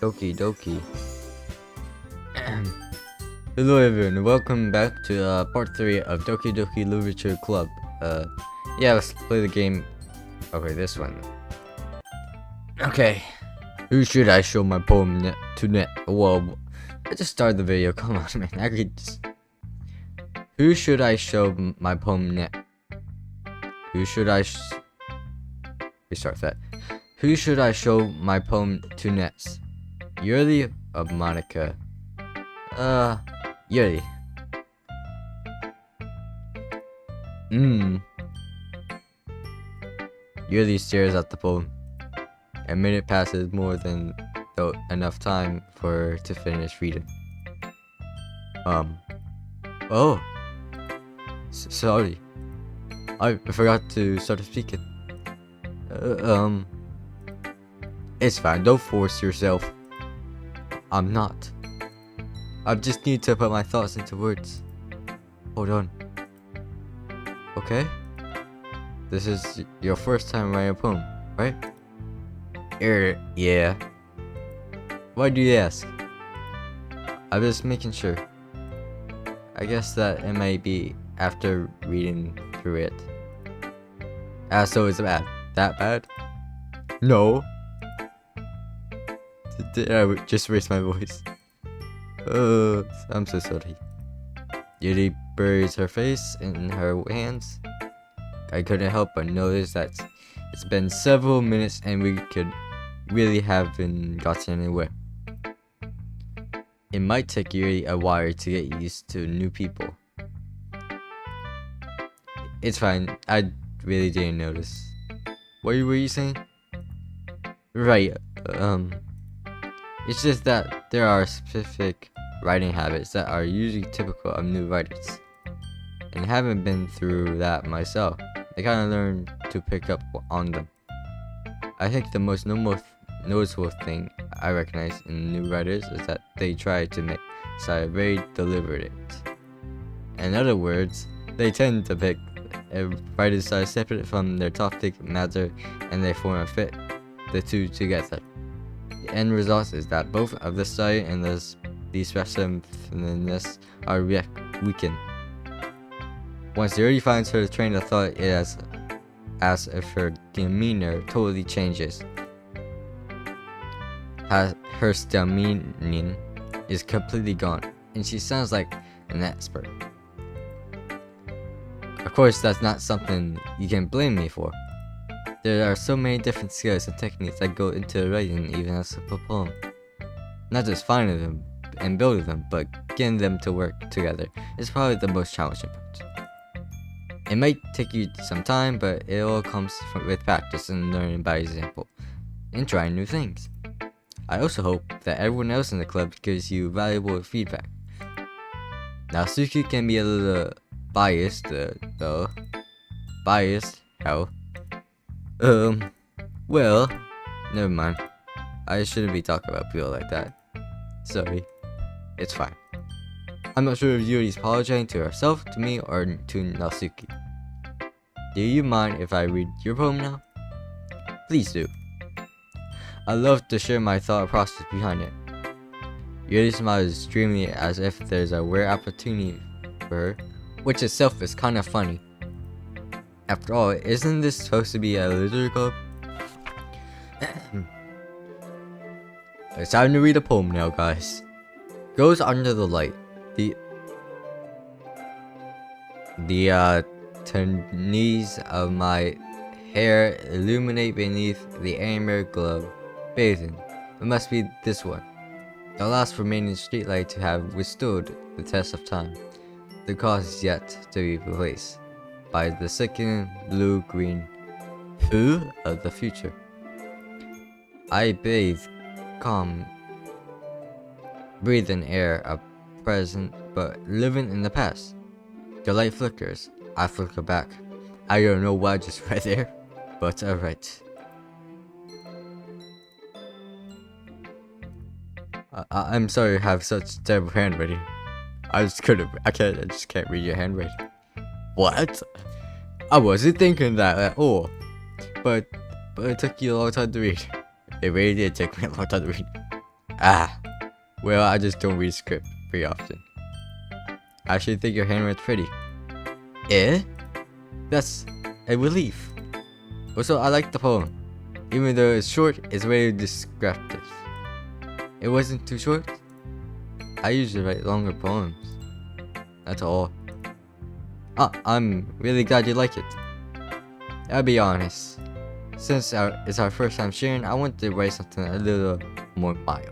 Doki Doki. Hello everyone, and welcome back to part 3 of Doki Doki Literature Club. Yeah, let's play the game. Okay, this one. Okay. Who should I show my poem to? Whoa, I just started the video, come on man, I could just... Who should I show my poem Who should I restart that. Who should I show my poem to next? Yuri or Monica? Yuri. Yuri stares at the poem. A minute passes more than enough time for her to finish reading. Oh. Sorry. I forgot to start speaking. It's fine, don't force yourself. I'm not. I just need to put my thoughts into words. Hold on. Okay? This is your first time writing a poem, right? Yeah. Why do you ask? I'm just making sure. I guess that it might be after reading through it. So it's that bad? No. Did I just raise my voice? I'm so sorry. Yuri buries her face in her hands. I couldn't help but notice that it's been several minutes and we could really haven't gotten anywhere. It might take Yuri a while to get used to new people. It's fine, I really didn't notice. What were you saying? Right, it's just that there are specific writing habits that are usually typical of new writers. And haven't been through that myself. I kinda learned to pick up on them. I think the most noticeable thing I recognize in new writers is that they try to sound very deliberate. In other words, they tend to pick a writer's style separate from their topic matter and they form a fit the two together. The end result is that both of the style and the expressiveness are weakened. Once Yuri finds her train of thought, it is as if her demeanor totally changes. Her demeanor is completely gone, and she sounds like an expert. Of course, that's not something you can blame me for. There are so many different skills and techniques that go into writing even a simple poem. Not just finding them and building them, but getting them to work together is probably the most challenging part. It might take you some time, but it all comes with practice and learning by example, and trying new things. I also hope that everyone else in the club gives you valuable feedback. Now, Suki can be a little biased, though. Biased? Hell. Well, never mind. I shouldn't be talking about people like that. Sorry. It's fine. I'm not sure if Yuri's apologizing to herself, to me, or to Natsuki. Do you mind if I read your poem now? Please do. I'd love to share my thought process behind it. Yuri smiles dreamily as if there's a rare opportunity for her, which itself is kind of funny. After all, isn't this supposed to be a literature club? It's time to read a poem now, guys. Goes under the light. The knees of my hair illuminate beneath the amber glow. Bathing. It must be this one. The last remaining streetlight to have withstood the test of time. The cause is yet to be replaced by the sickening blue-green hue of the future. I bathe, calm, breathe in air of present, but living in the past. The light flickers. I flicker back. I don't know what I just read there, but alright. I'm sorry I have such terrible handwriting. I just can't read your handwriting. What? I wasn't thinking that at all. But it took you a long time to read. It really did take me a long time to read. Ah, well, I just don't read script very often. I actually think your handwriting's pretty. Eh? That's a relief. Also, I like the poem. Even though it's short, it's very descriptive. It wasn't too short. I usually write longer poems. That's all. I'm really glad you like it. I'll be honest. Since it's our first time sharing, I want to write something a little more mild.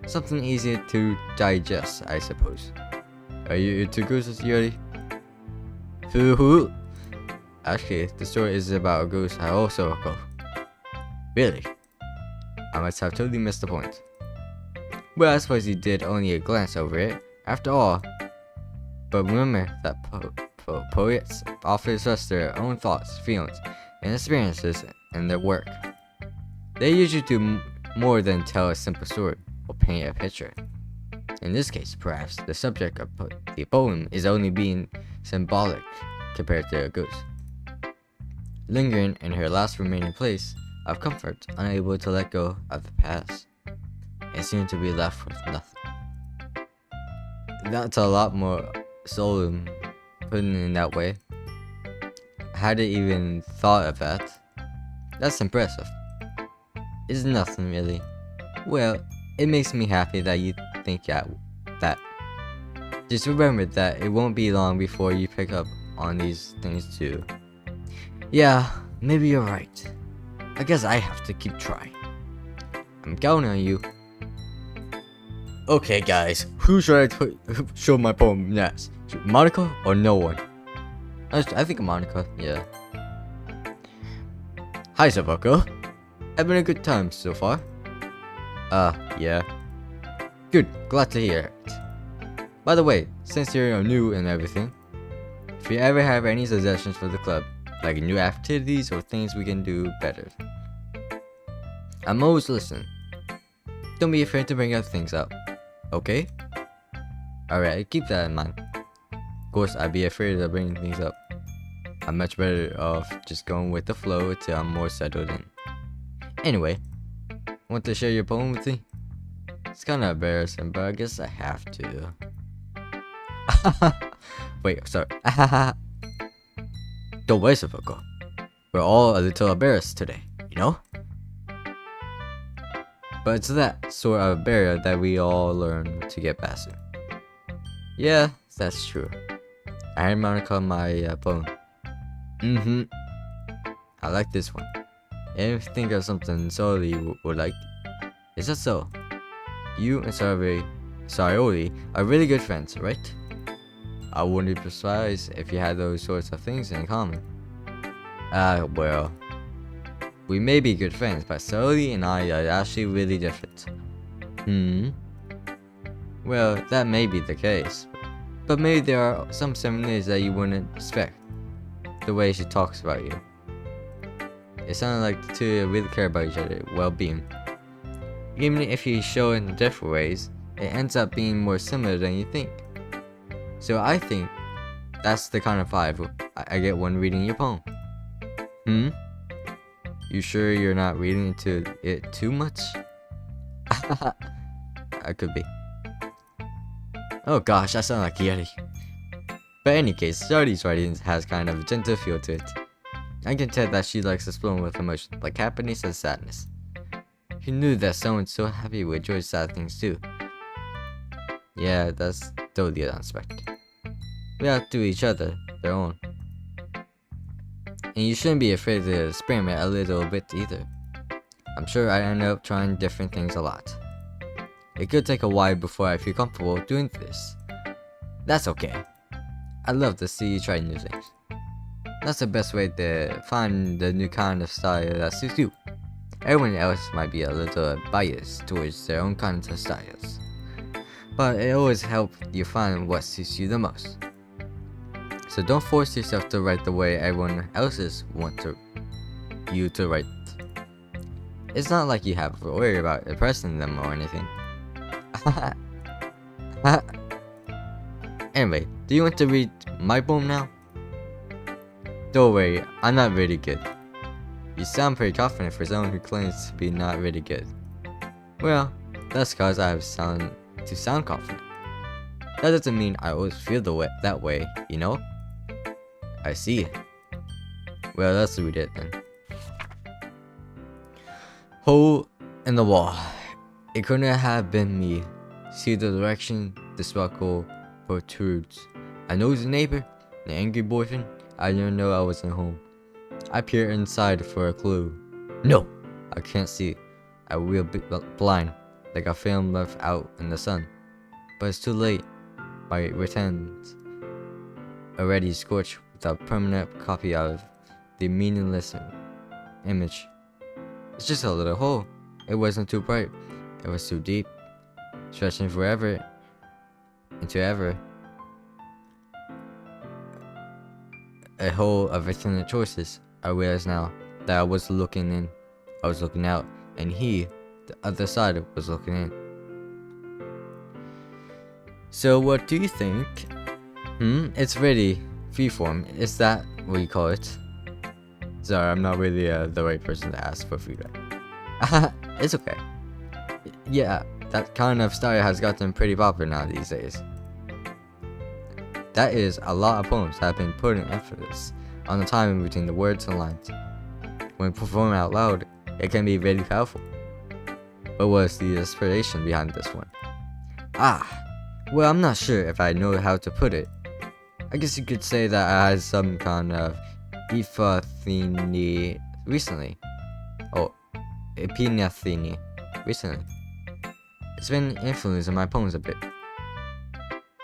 Something easier to digest, I suppose. Are you into ghosts already? Hoo-hoo! Actually, the story is about a ghost I also recall. Really? I must have totally missed the point. Well, I suppose you did only a glance over it, after all. But remember that poets often express their own thoughts, feelings, and experiences in their work. They usually do more than tell a simple story or paint a picture. In this case, perhaps the subject of the poem is only being symbolic compared to a ghost, lingering in her last remaining place of comfort, unable to let go of the past, and seem to be left with nothing. That's a lot more solemn, putting it in that way. I hadn't even thought of that. That's impressive. It's nothing really. Well, it makes me happy that you think that. Just remember that it won't be long before you pick up on these things too. Yeah, maybe you're right. I guess I have to keep trying. I'm counting on you. Okay guys, who should I show my poem next? Monica or no one? I think Monica, yeah. Hi Sovuko. Having a good time so far? Yeah. Good, glad to hear it. By the way, since you're new and everything, if you ever have any suggestions for the club, like new activities or things we can do better, I'm always listening. Don't be afraid to bring up things up, okay? Alright, keep that in mind. Of course, I'd be afraid of bringing things up. I'm much better off just going with the flow until I'm more settled in. Anyway, want to share your poem with me? It's kinda embarrassing, but I guess I have to. Wait, sorry. Don't worry, Sovuko. We're all a little embarrassed today, you know? But it's that sort of barrier that we all learn to get past it. Yeah, that's true. I had Monica my poem. I like this one. And if you think of something Soli would like, is that so? You and Sarioli are really good friends, right? I wouldn't be surprised if you had those sorts of things in common. Well, we may be good friends, but Sarioli and I are actually really different. Well, that may be the case, but maybe there are some similarities that you wouldn't expect. The way she talks about you. It sounds like the two really care about each other's well-being. Even if you show it in different ways, it ends up being more similar than you think. So I think that's the kind of vibe I get when reading your poem. You sure you're not reading into it too much? I could be. Oh gosh, I sound like Yeti. But in any case, Shorty's writing has kind of a gentle feel to it. I can tell that she likes exploring with emotion, like happiness and sadness. Who knew that someone so happy would enjoy sad things too? Yeah, that's totally unexpected. We have to each other, their own. And you shouldn't be afraid to experiment a little bit either. I'm sure I end up trying different things a lot. It could take a while before I feel comfortable doing this. That's okay. I love to see you try new things. That's the best way to find the new kind of style that suits you. Everyone else might be a little biased towards their own kinds of styles, but it always helps you find what suits you the most. So don't force yourself to write the way everyone else's want you to write. It's not like you have to worry about impressing them or anything. Anyway, do you want to read my poem now? Don't worry, I'm not really good. You sound pretty confident for someone who claims to be not really good. Well, That's cause I have sound confident. That doesn't mean I always feel that way, you know? I see. Well, let's read it then. Hole in the wall. It couldn't have been me. See the direction the sparkle protrudes. A nosy neighbor, an angry boyfriend. I didn't know I wasn't home. I peer inside for a clue. No, I can't see. I will be blind, like a film left out in the sun. But it's too late. My returns already scorched with a permanent copy of the meaningless image. It's just a little hole. It wasn't too bright. It was too deep, stretching forever into ever. A hole of infinite choices. I realize now that I was looking in. I was looking out, and he, the other side, was looking in. So what do you think? It's really freeform. Is that what you call it? Sorry, I'm not really the right person to ask for feedback. It's okay. Yeah, that kind of style has gotten pretty popular now these days. That is, a lot of poems have been putting emphasis on the timing between the words and lines. When performed out loud, it can be really powerful. What was the inspiration behind this one? Well, I'm not sure if I know how to put it. I guess you could say that I had some kind of epiphany recently. Epiphany recently. It's been influencing my poems a bit.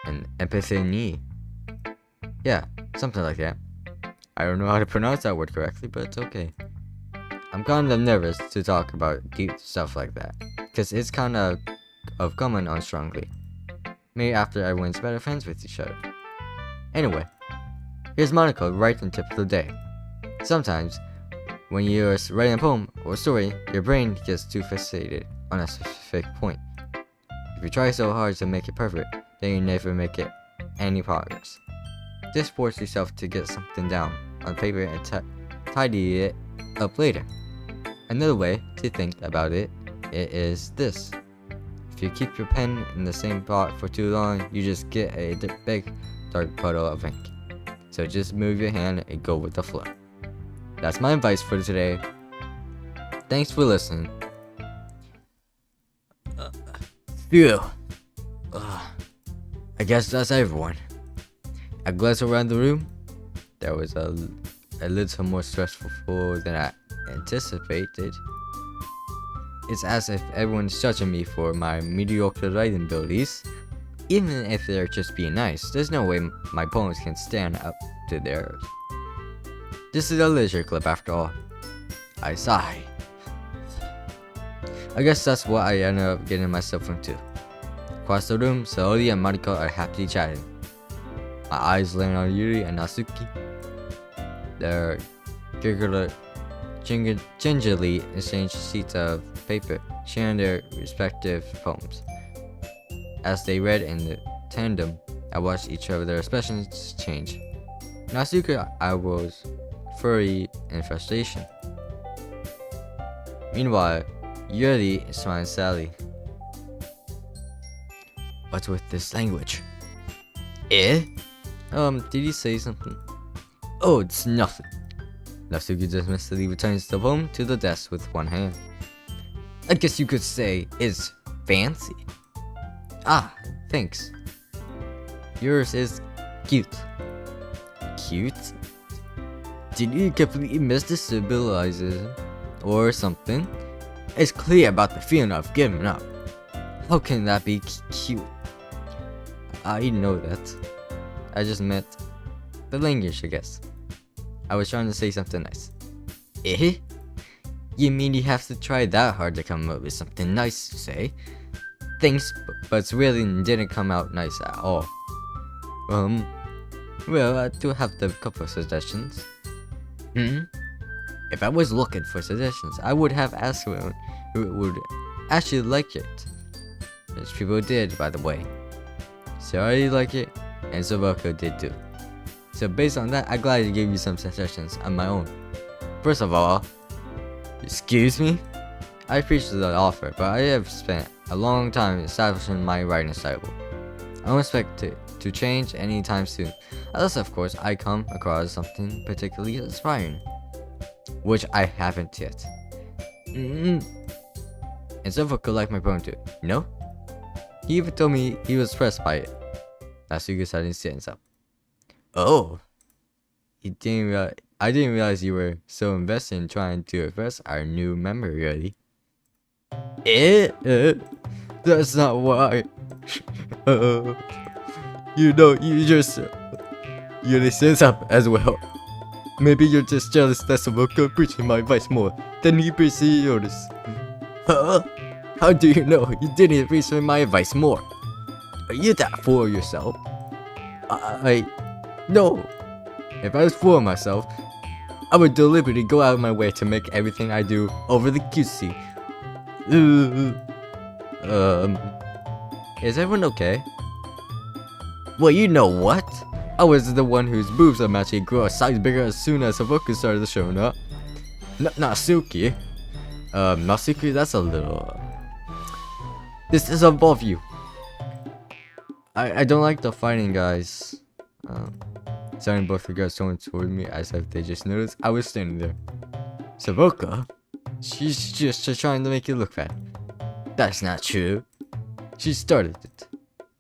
An epiphany. Yeah, something like that. I don't know how to pronounce that word correctly, but it's okay. I'm kind of nervous to talk about deep stuff like that, because it's kind of coming on strongly. Maybe after everyone's better friends with each other. Anyway, here's Monica writing tip of the day. Sometimes, when you're writing a poem or story, your brain gets too fixated on a specific point. If you try so hard to make it perfect, then you never make it any progress. Just force yourself to get something down on paper and tidy it up later. Another way to think about it is this. If you keep your pen in the same spot for too long, you just get a big dark puddle of ink. So just move your hand and go with the flow. That's my advice for today. Thanks for listening. Phew. I guess that's everyone. I glanced around the room. There was a little more stressful than I anticipated. It's as if everyone's judging me for my mediocre writing abilities. Even if they're just being nice, there's no way my poems can stand up to theirs. This is a leisure clip after all. I sigh. I guess that's what I ended up getting myself into. Across the room, Saori and Mariko are happily chatting. My eyes land on Yuri and Natsuki. They're gingerly exchange sheets of paper, sharing their respective poems. As they read in tandem, I watched each of their expressions change. Natsuki eyebrows furry in frustration. Meanwhile, Yuri smiles sadly. What's with this language? Eh? Did he say something? Oh, it's nothing. Natsuki dismissively returns the poem to the desk with one hand. I guess you could say it's fancy. Ah, thanks. Yours is cute. Cute? Did you completely miss the symbolism or something? It's clear about the feeling of giving up. How can that be cute? I know that. I just meant the language, I guess. I was trying to say something nice. Eh? You mean you have to try that hard to come up with something nice to say? Thanks, but it really didn't come out nice at all. Well, I do have a couple of suggestions. If I was looking for suggestions, I would have asked someone who would actually like it. Which people did, by the way. Saori liked it, and Sovuko did too. So based on that, I'm glad to give you some suggestions on my own. First of all, excuse me? I appreciate the offer, but I have spent a long time establishing my writing style. I don't expect it to change anytime soon, unless of course I come across something particularly inspiring, which I haven't yet. And Sovuko liked my poem too. No? He even told me he was impressed by it. Natsuki started stands up. Oh! I didn't realize you were so invested in trying to impress our new member, really. That's not why. You listen up as well. Maybe you're just jealous that Sovuko appreciated my advice more than he appreciated yours. Huh? How do you know you didn't appreciate my advice more? Are you that full of yourself? No. If I was full of myself, I would deliberately go out of my way to make everything I do overly cutesy. Is everyone okay? Well, you know what? I was the one whose boobs are magically grow a size bigger as soon as Sovuko started showing up. Natsuki. Natsuki, that's a little... This is above you. I don't like the fighting, guys. Suddenly both the girls turned toward me as if they just noticed I was standing there. Sovuko? She's just trying to make you look bad. That's not true. She started it.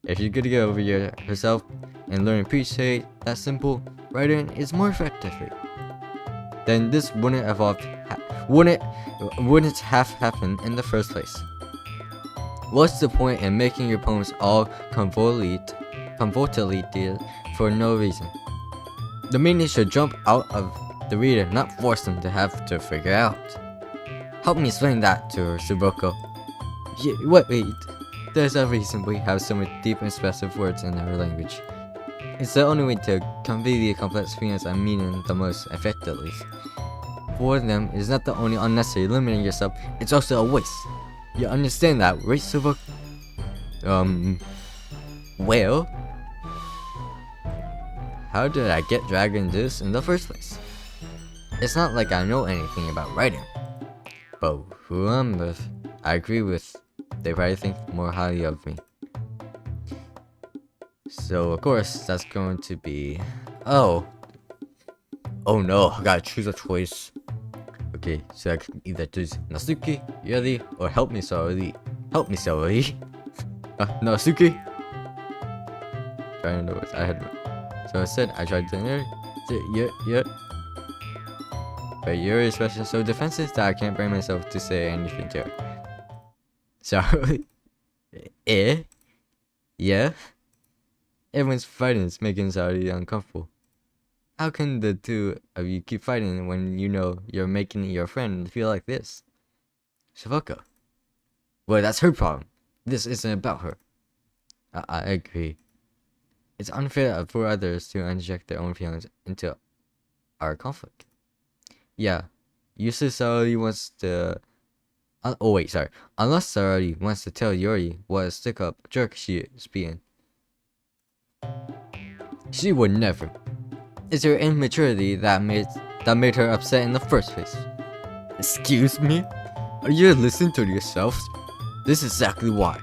If you're gonna get over herself and learn to appreciate that simple writing is more effective, then this wouldn't have happened in the first place. What's the point in making your poems all convoluted for no reason? The meaning should jump out of the reader, not force them to have to figure out. Help me explain that to her, Sovuko. Yeah, wait. There's a reason we have so many deep and expressive words in our language. It's the only way to convey the complex feelings and meaning the most effectively. For them, it is not the only unnecessary limiting yourself, it's also a waste. You understand that, right, Sovuko? Well? How did I get dragged into this in the first place? It's not like I know anything about writing. But who I'm with, I agree with. They probably think more highly of me. So of course, that's going to be... Oh no, I gotta choose a choice. Okay, so I can either choose Natsuki, Yuri, or Help Me Saori. Natsuki? Trying to know what I had. So instead, I tried to yeah. But Yuri is especially so defensive that I can't bring myself to say anything to her. Sorry. Yeah? Everyone's fighting is making Saori uncomfortable. How can the two of you keep fighting when you know you're making your friend feel like this? Sovuko. Well, that's her problem. This isn't about her. I agree. It's unfair for others to inject their own feelings into our conflict. Yeah, useless Saori wants to... Unless Saori wants to tell Yuri what a stick-up jerk she is being. She would never. It's her immaturity that made her upset in the first place. Excuse me? Are you listening to yourselves? This is exactly why.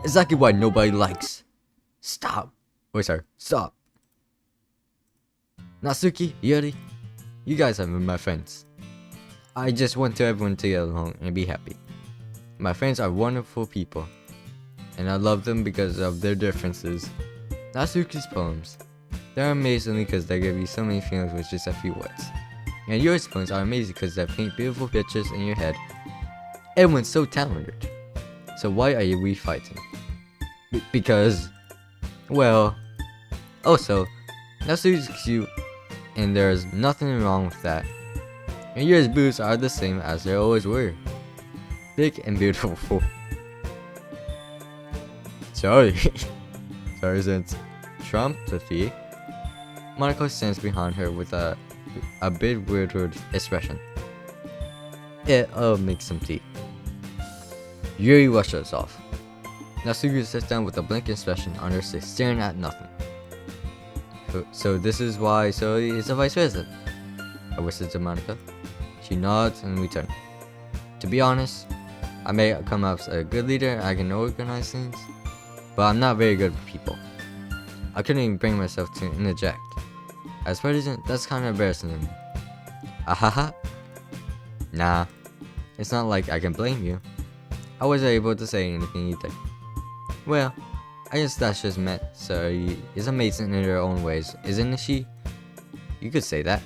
Exactly why nobody likes. Stop. Stop. Natsuki, Yuri, you guys have been my friends. I just want everyone to get along and be happy. My friends are wonderful people, and I love them because of their differences. Natsuki's poems, they're amazing because they give you so many feelings with just a few words. And yours poems are amazing because they paint beautiful pictures in your head. Everyone's so talented. So why are we fighting? Because, well, also, Natsuki's cute, and there's nothing wrong with that. And yours boobs are the same as they always were. Big and beautiful. Sorry since Trumpathy. Monaco stands behind her with a bit weirded expression. I'll make some tea. Yuri rushes off. Natsuki sits down with a blank expression on her face, staring at nothing. So this is why Saori is a vice president? I whispered to Monica. She nods and we turn. To be honest, I may come out as a good leader, I can organize things, but I'm not very good with people. I couldn't even bring myself to interject. As president, that's kind of embarrassing to me. Ahaha. Nah, it's not like I can blame you. I wasn't able to say anything either. Well, I guess that's just meant Saori is amazing in her own ways, isn't she? You could say that.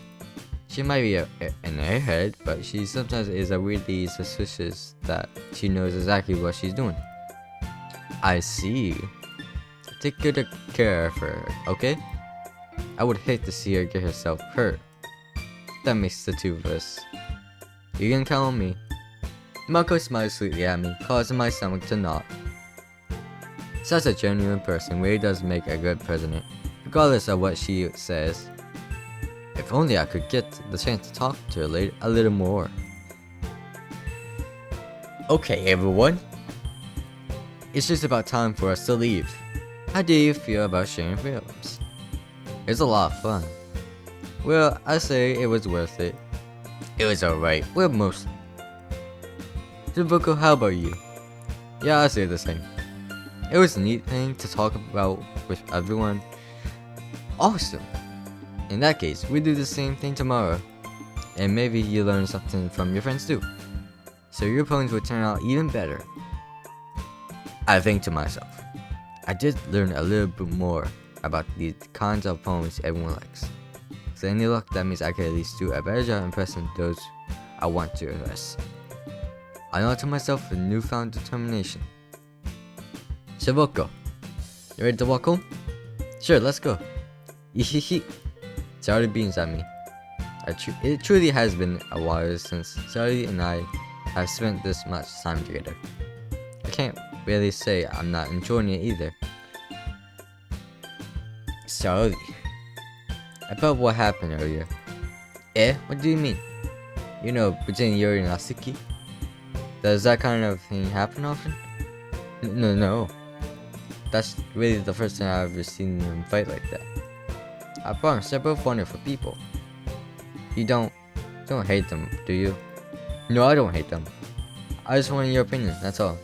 She might be an airhead, but she sometimes is a weirdly suspicious that she knows exactly what she's doing. I see. Take good care of her, okay? I would hate to see her get herself hurt. That makes the two of us. You can count on me. Mako smiles sweetly at me, causing my stomach to knot. Such a genuine person really does make a good president, regardless of what she says. If only I could get the chance to talk to her a little more. Okay, everyone. It's just about time for us to leave. How do you feel about sharing films? It's a lot of fun. Well, I say it was worth it. It was alright. Well, mostly. Sovuko, how about you? Yeah, I say the same. It was a neat thing to talk about with everyone. Awesome. In that case, we do the same thing tomorrow. And maybe you learn something from your friends too. So your poems will turn out even better. I think to myself, I did learn a little bit more about the kinds of poems everyone likes. So any luck, that means I can at least do a better job impressing those I want to impress. I know to myself with newfound determination. Sovuko, you ready to walk home? Sure, let's go. Ihihi. Saori beams at me. It truly has been a while since Saori and I have spent this much time together. I can't really say I'm not enjoying it either. Saori, about what happened earlier. What do you mean? You know, between Yuri and Asuki? Does that kind of thing happen often? No. That's really the first time I've ever seen them fight like that. I promise, they're both wonderful people. You don't hate them, do you? No, I don't hate them. I just wanted your opinion, that's all.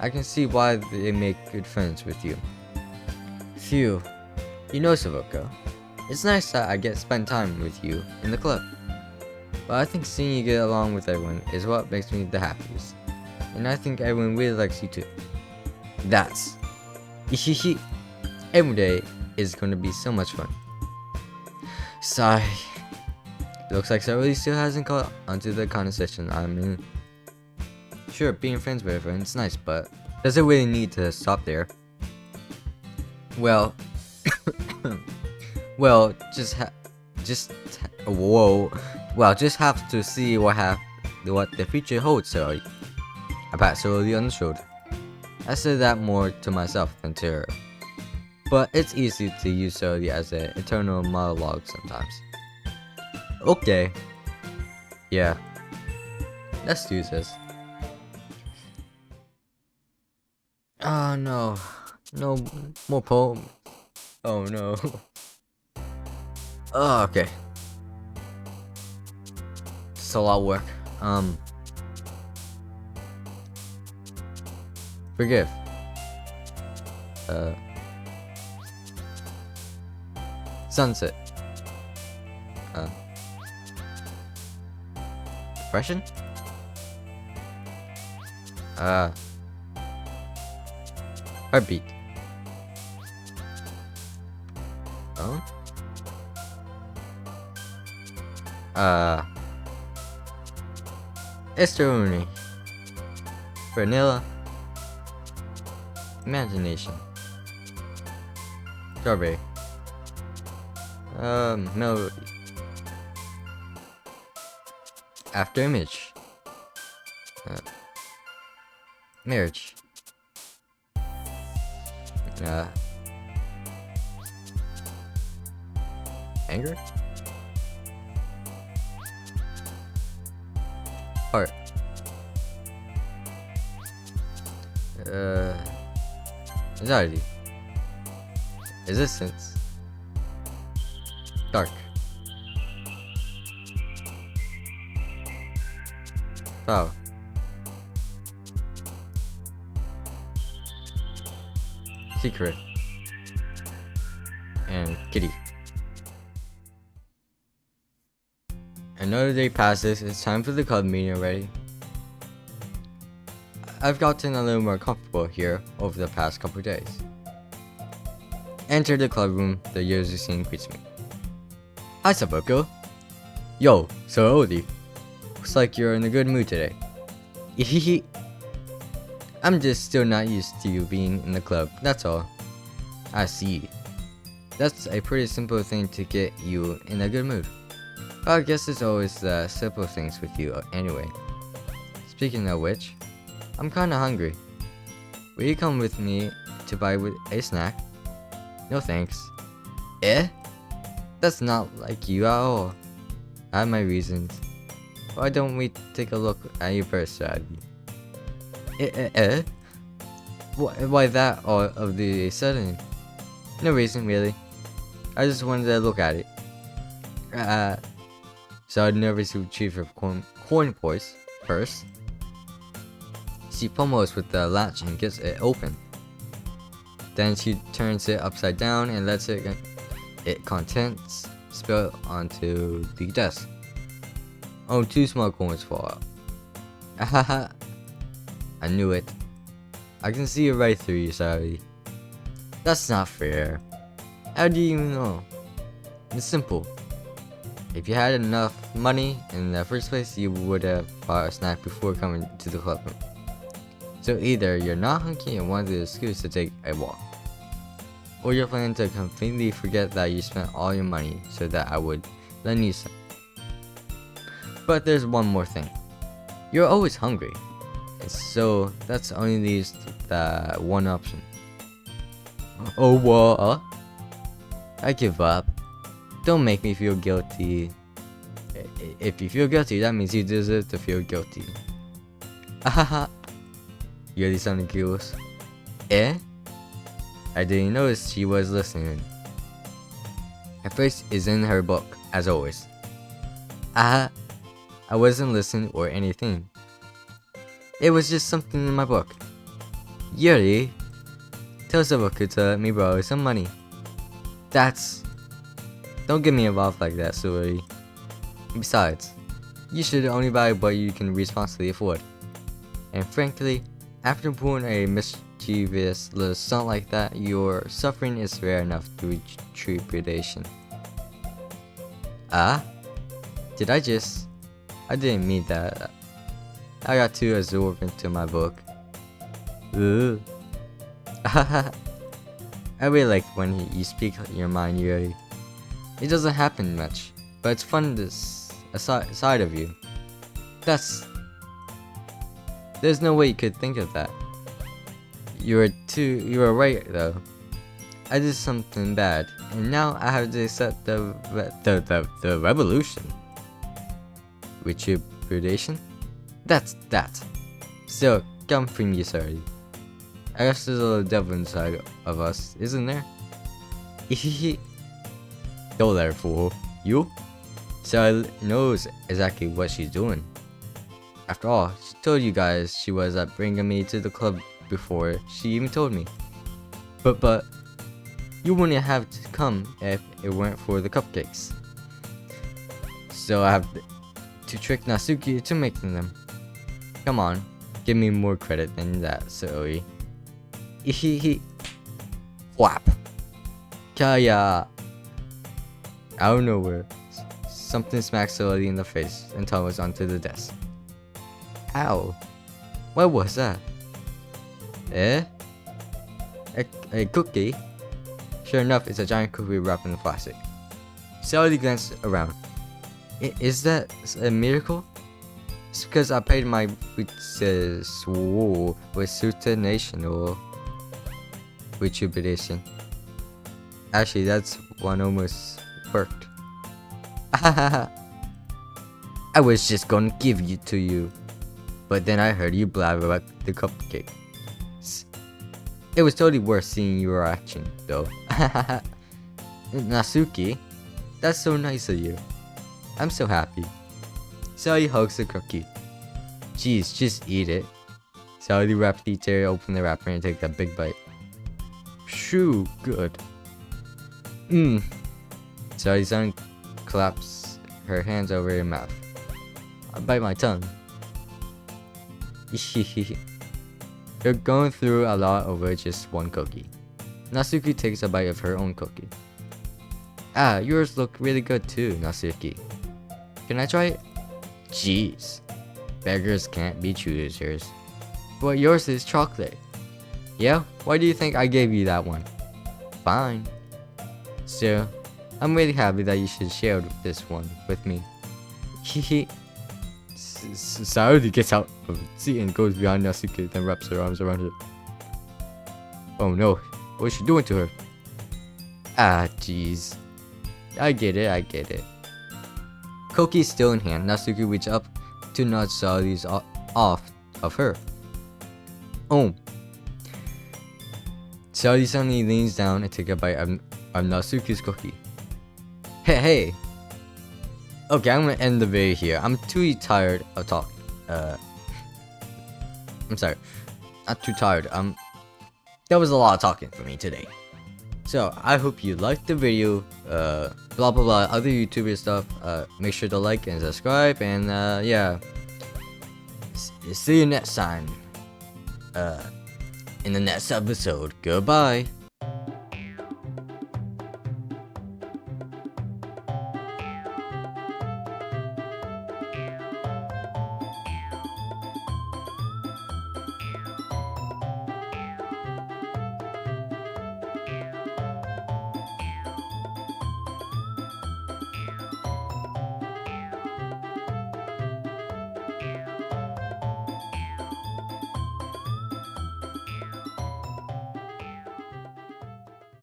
I can see why they make good friends with you. Phew. You know, Sovuko, it's nice that I get to spend time with you in the club. But I think seeing you get along with everyone is what makes me the happiest. And I think everyone really likes you too. That's Ihihi. Every day is going to be so much fun. Sigh. Looks like Saori still hasn't caught onto the conversation I'm in. Sure, being friends with everyone is nice, but does it really need to stop there? Well, just have to see what the future holds, Saori. I pat Saori on the shoulder. I said that more to myself than to her. But it's easy to use Saori as an internal monologue sometimes. Okay. Yeah. Let's do this. Oh no. No more poem. Oh no. Oh, okay. It's a lot of work. Forgive. Sunset. Depression? Heartbeat. Oh? Esteroni. Vanilla. Imagination. Strawberry. Melody. After image. Marriage. Anger. Heart. Anxiety. Resistance. Dark. Power. Secret. And Kitty. Another day passes, it's time for the club meeting already. I've gotten a little more comfortable here over the past couple days. Enter the club room, the usual scene greets me. Hi Sovuko. Yo, so oldie. Looks like you're in a good mood today. Hehehe. I'm just still not used to you being in the club, that's all. I see. That's a pretty simple thing to get you in a good mood. But I guess it's always the simple things with you anyway. Speaking of which, I'm kinda hungry. Will you come with me to buy a snack? No thanks. Eh? That's not like you at all. I have my reasons. Why don't we take a look at your purse strategy? Eh? Why that all of the sudden? No reason really. I just wanted to look at it. So I'd nervously retrieve her coin purse. She pummels with the latch and gets it open. Then she turns it upside down and lets its contents spill onto the desk. Oh, 2 small coins fall out. Ahaha. I knew it. I can see it right through you, sorry. That's not fair. How do you even know? It's simple. If you had enough money in the first place, you would have bought a snack before coming to the club room. So either you're not hungry and want the excuse to take a walk, or you're planning to completely forget that you spent all your money so that I would lend you some. But there's one more thing. You're always hungry, and so that's only leaves the one option. Oh, what? I give up. Don't make me feel guilty. If you feel guilty, that means you deserve to feel guilty. Ahaha. You really sounded curious. Eh? I didn't notice she was listening. Her face is in her book, as always. I wasn't listening or anything. It was just something in my book. Yuri, tell Sovuko to let me borrow some money. Don't get me involved like that, Suri. Besides, you should only buy what you can responsibly afford. And frankly, after pulling a mischievous little stunt like that, your suffering is rare enough to reach trepidation. Did I didn't mean that. I got too absorbed into my book. Ooh. I really like when you speak your mind, Yuri. It doesn't happen much, but it's fun to side of you. There's no way you could think of that. You were right though. I did something bad, and now I have to accept the revolution. Retribution? That's that. Still, come from you, sorry. I guess there's a little devil inside of us, isn't there? Don't let her fool you. Sarah knows exactly what she's doing. After all, she told you guys she was bringing me to the club before she even told me. But you wouldn't have to come if it weren't for the cupcakes. So I have to trick Natsuki to making them. Come on, give me more credit than that, Zoe. Whap. Kaya. Out of nowhere, something smacks Zoe in the face and tumbles onto the desk. Ow. What was that? Eh? A cookie? Sure enough, it's a giant cookie wrapped in plastic. Sally glanced around. Is that a miracle? It's because I paid my with suitanation or retribution. Actually, that's one almost worked. I was just gonna give it to you, but then I heard you blabber about the cupcake. It was totally worth seeing your reaction, though. Natsuki, that's so nice of you. I'm so happy. Sally hugs the cookie. Jeez, just eat it. Sally rapidly tears open the wrapper and takes a big bite. Shoo, good. Mmm. Saori-san claps her hands over her mouth. I bite my tongue. You're going through a lot over just one cookie. Natsuki takes a bite of her own cookie. Ah, yours look really good too, Natsuki. Can I try it? Jeez. Beggars can't be choosers. But yours is chocolate. Yeah? Why do you think I gave you that one? Fine. Still, I'm really happy that you should share this one with me. Hehe. Saori gets out of the seat and goes behind Natsuki, then wraps her arms around her. Oh no, what is she doing to her? Ah, jeez. I get it. Cookie still in hand, Natsuki reaches up to nudge Saori's off of her. Oh. Saori suddenly leans down and takes a bite of Natsuki's cookie. Hey! Okay, I'm gonna end the video here. I'm too tired of talking. I'm sorry. Not too tired. That was a lot of talking for me today. So, I hope you liked the video. Blah blah blah, other YouTuber stuff. Make sure to like and subscribe. And, yeah. See you next time. In the next episode. Goodbye.